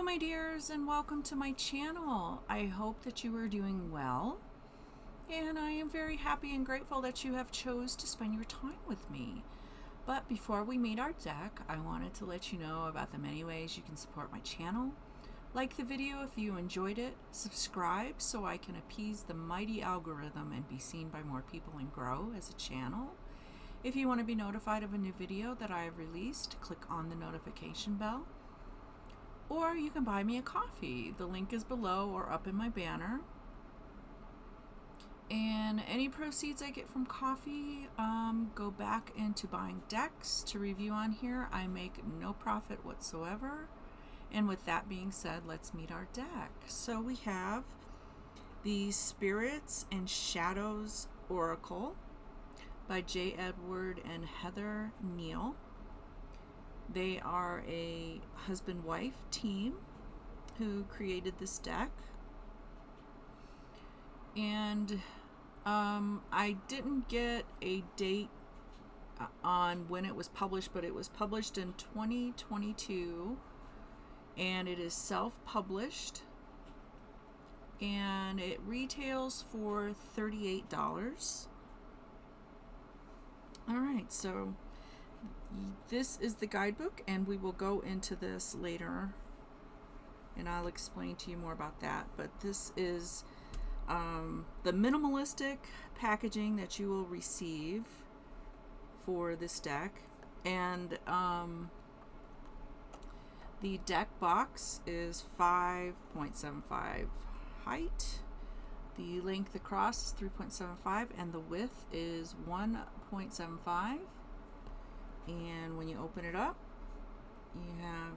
my dears, and welcome to my channel. I hope that you are doing well, and I am very happy and grateful that you have chose to spend your time with me. But before we meet our deck, I wanted to let you know about the many ways you can support my channel. Like the video if you enjoyed it, subscribe so I can appease the mighty algorithm and be seen by more people and grow as a channel. If you want to be notified of a new video that I have released, click on the notification bell. Or you can buy me a coffee. The link is below or up in my banner. And any proceeds I get from coffee go back into buying decks to review on here. I make no profit whatsoever. And with that being said, let's meet our deck. So we have the Spirits and Shadows Oracle by J. Edward and Heather Neill. They are a husband-wife team who created this deck. And I didn't get a date on when it was published, but it was published in 2022, and it is self-published, and it retails for $38. All right, so this is the guidebook, and we will go into this later, and I'll explain to you more about that. But this is the minimalistic packaging that you will receive for this deck. And the deck box is 5.75 height. The length across is 3.75, and the width is 1.75. And when you open it up, you have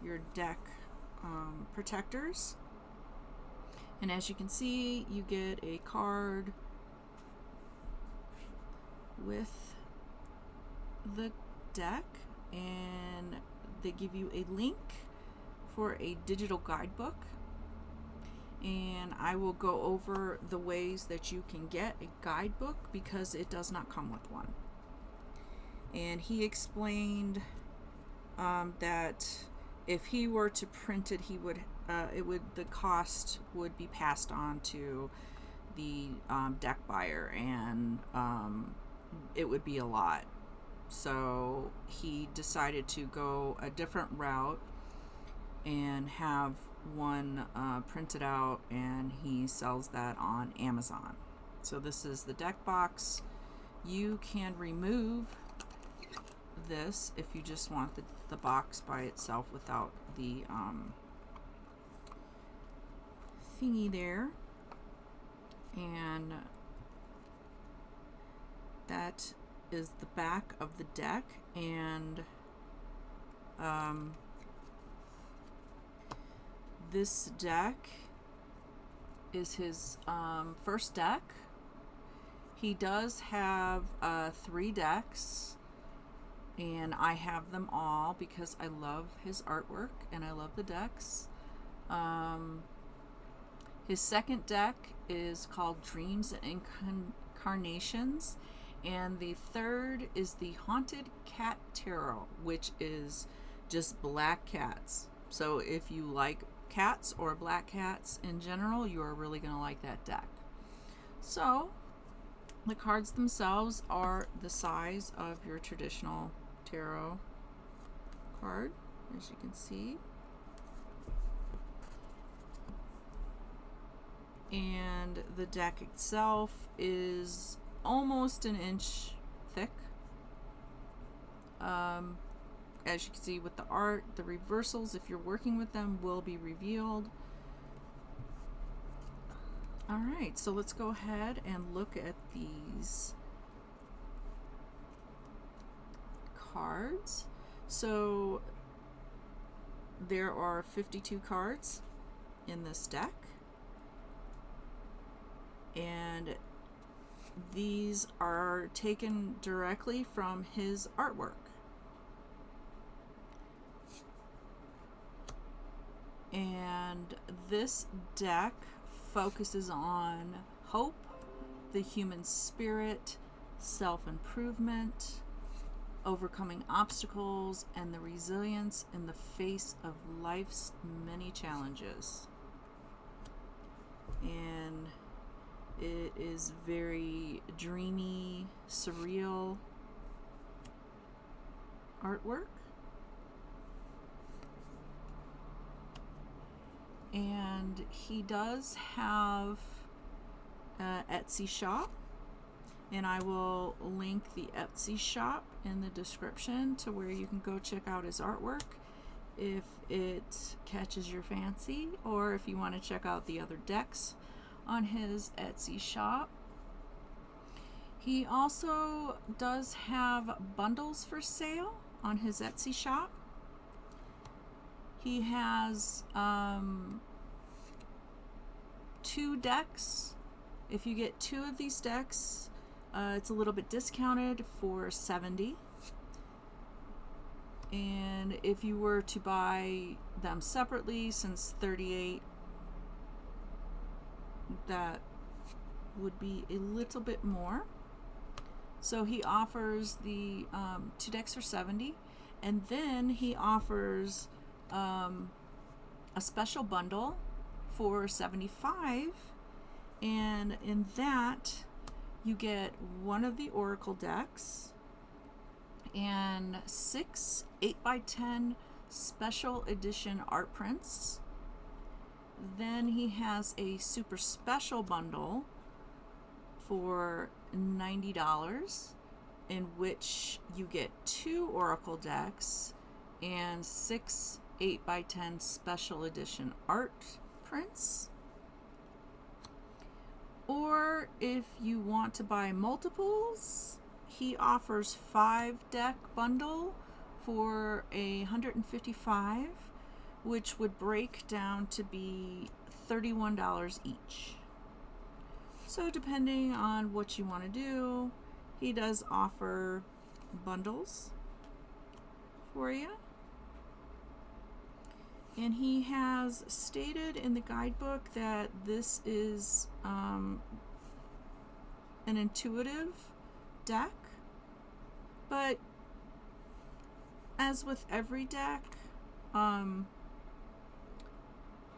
your deck protectors. And as you can see, you get a card with the deck, and they give you a link for a digital guidebook. And I will go over the ways that you can get a guidebook because it does not come with one. And he explained that if he were to print it, the cost would be passed on to the deck buyer, and it would be a lot. So he decided to go a different route and have one printed out, and he sells that on Amazon. So this is the deck box. You can remove this if you just want the box by itself without the thingy there. And that is the back of the deck. And this deck is his first deck. He does have 3 decks, and I have them all because I love his artwork and I love the decks. His second deck is called Dreams and Incarnations, and the third is the Haunted Cat Tarot, which is just black cats. So if you like cats or black cats in general, you are really going to like that deck. So the cards themselves are the size of your traditional tarot card, as you can see. And the deck itself is almost an inch thick. As you can see with the art, the reversals, if you're working with them, will be revealed. All right, so let's go ahead and look at these cards. So there are 52 cards in this deck, and these are taken directly from his artwork. And this deck focuses on hope, the human spirit, self-improvement, overcoming obstacles, and the resilience in the face of life's many challenges. And it is very dreamy, surreal artwork. And he does have an Etsy shop, and I will link the Etsy shop in the description to where you can go check out his artwork if it catches your fancy, or if you want to check out the other decks on his Etsy shop. He also does have bundles for sale on his Etsy shop. He has 2 decks. If you get 2 of these decks, it's a little bit discounted for $70. And if you were to buy them separately, since $38, that would be a little bit more. So he offers the 2 decks for $70, and then he offers a special bundle for $75, and in that you get one of the Oracle decks and 6 8x10 special edition art prints. Then he has a super special bundle for $90, in which you get 2 Oracle decks and 6 8x10 special edition art prints. Or if you want to buy multiples, he offers 5 deck bundle for $155, which would break down to be $31 each. So depending on what you want to do, he does offer bundles for you. And he has stated in the guidebook that this is an intuitive deck, but as with every deck,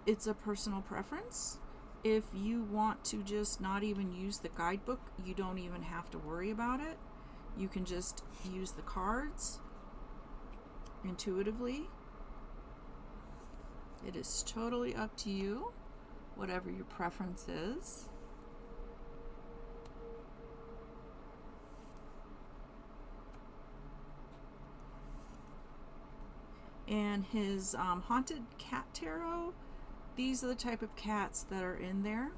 it's a personal preference. If you want to just not even use the guidebook, you don't even have to worry about it. You can just use the cards intuitively. It is totally up to you, whatever your preference is. And his Haunted Cat Tarot, these are the type of cats that are in there.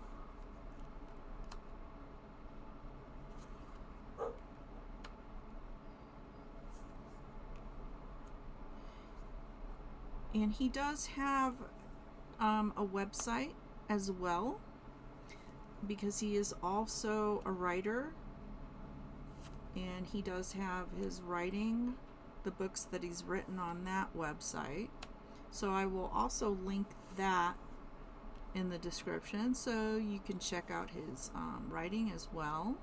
And he does have a website as well, because he is also a writer, and he does have his writing, the books that he's written on that website. So I will also link that in the description so you can check out his writing as well.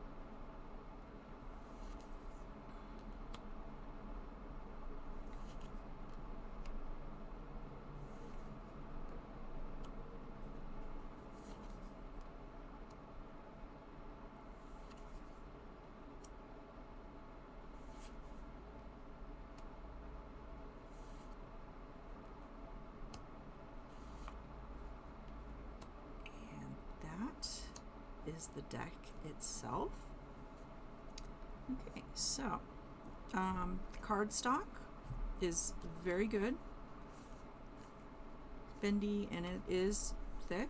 Is the deck itself. Okay, so cardstock is very good, bendy, and it is thick,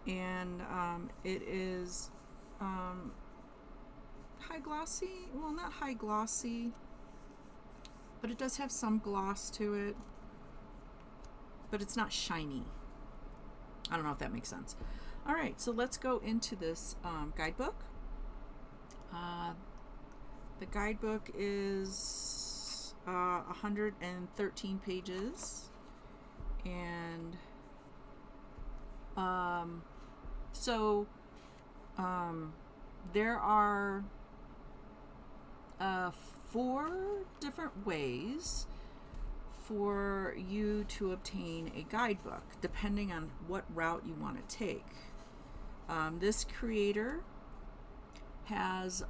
and it is high glossy. Well, not high glossy, but it does have some gloss to it, but it's not shiny. I don't know if that makes sense. All right, so let's go into this guidebook. The guidebook is 113 pages, and there are 4 different ways for you to obtain a guidebook, depending on what route you want to take. This creator has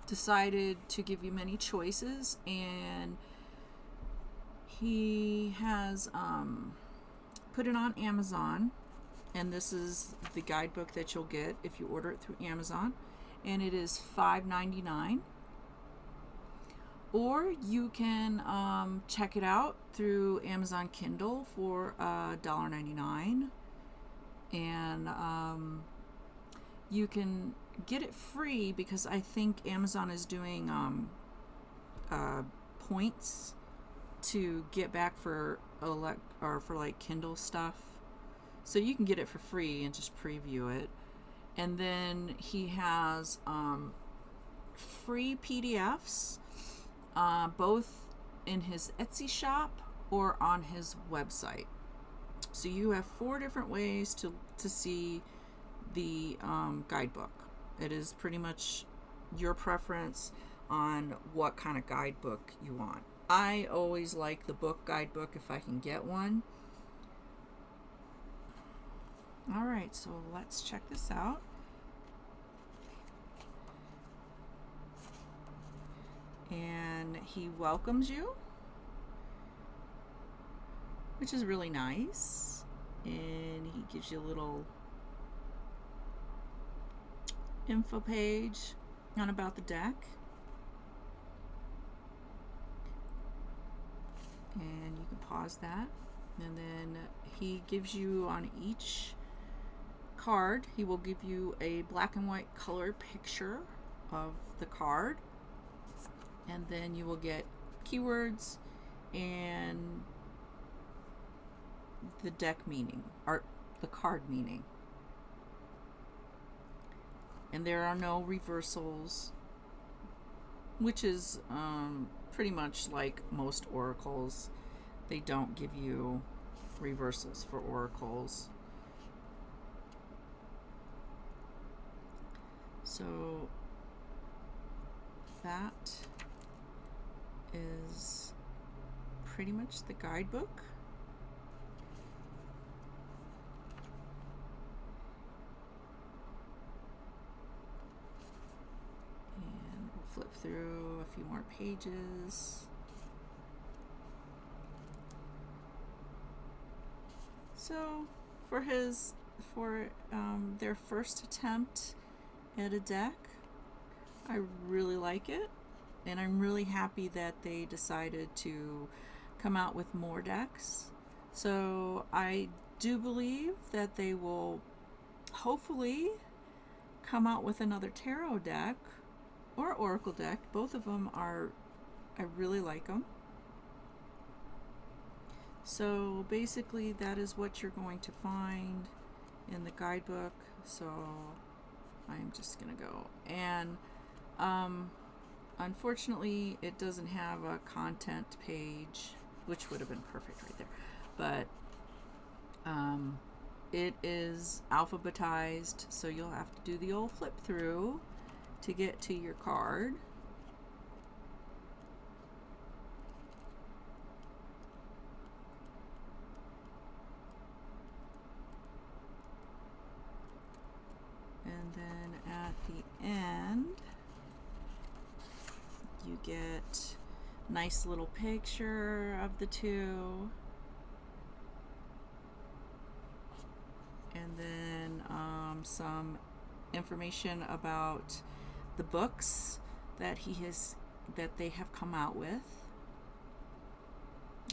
decided to give you many choices, and he has put it on Amazon, and this is the guidebook that you'll get if you order it through Amazon, and it is $5.99. Or you can check it out through Amazon Kindle for $1.99, and you can get it free because I think Amazon is doing points to get back for like Kindle stuff, so you can get it for free and just preview it. And then he has free PDFs, both in his Etsy shop or on his website. So you have 4 different ways to see the guidebook. It is pretty much your preference on what kind of guidebook you want. I always like the book guidebook if I can get one. Alright, so let's check this out. And he welcomes you, which is really nice. And he gives you a little info page on about the deck. And you can pause that. And then he gives you on each card, he will give you a black and white color picture of the card. And then you will get keywords and the deck meaning, or the card meaning. And there are no reversals, which is pretty much like most oracles. They don't give you reversals for oracles. So that is pretty much the guidebook. And we'll flip through a few more pages. So for their first attempt at a deck, I really like it, and I'm really happy that they decided to come out with more decks. So I do believe that they will hopefully come out with another tarot deck or oracle deck. Both of them I really like them. So basically that is what you're going to find in the guidebook. So I'm just gonna go, and unfortunately it doesn't have a content page, which would have been perfect right there, but it is alphabetized, so you'll have to do the old flip through to get to your card. And then at the end, you get a nice little picture of the two. And then some information about the books that they have come out with.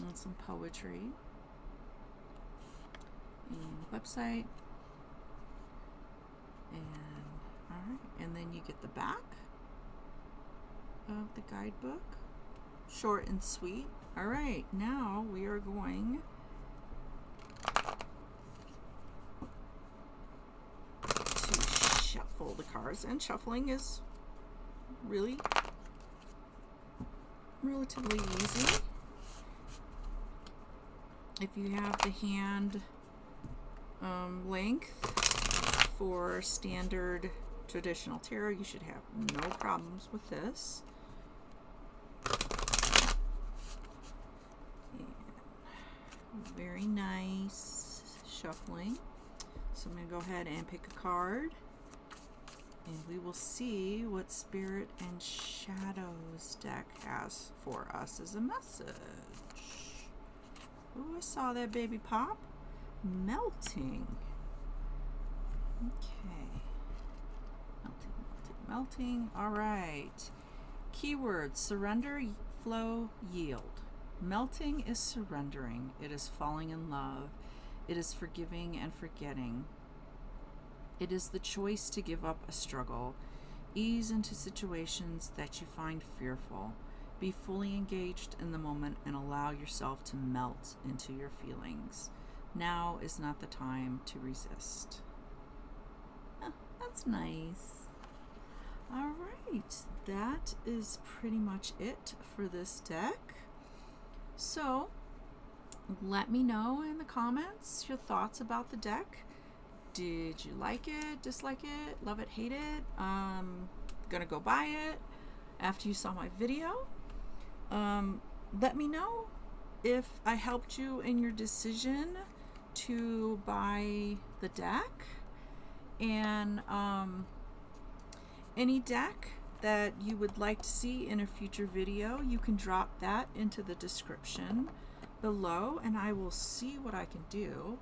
And some poetry. And website. And alright, and then you get the back of the guidebook, short and sweet. Alright, now we are going to shuffle the cards, and shuffling is really relatively easy if you have the hand length for standard traditional tarot. You should have no problems with this. And very nice shuffling. So I'm going to go ahead and pick a card, and we will see what Spirit and Shadows deck has for us as a message. Oh, I saw that baby pop. Melting. Okay. Melting. All right. Keyword: surrender, flow, yield. Melting is surrendering. It is falling in love. It is forgiving and forgetting. It is the choice to give up a struggle. Ease into situations that you find fearful. Be fully engaged in the moment and allow yourself to melt into your feelings. Now is not the time to resist. Oh, that's nice. All right, that is pretty much it for this deck. So let me know in the comments your thoughts about the deck. Did you like it, dislike it, love it, hate it? Gonna go buy it after you saw my video. Let me know if I helped you in your decision to buy the deck, and any deck that you would like to see in a future video, you can drop that into the description below and I will see what I can do.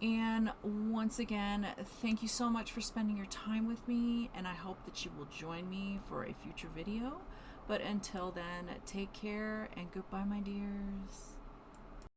And once again, thank you so much for spending your time with me, and I hope that you will join me for a future video. But until then, take care and goodbye, my dears.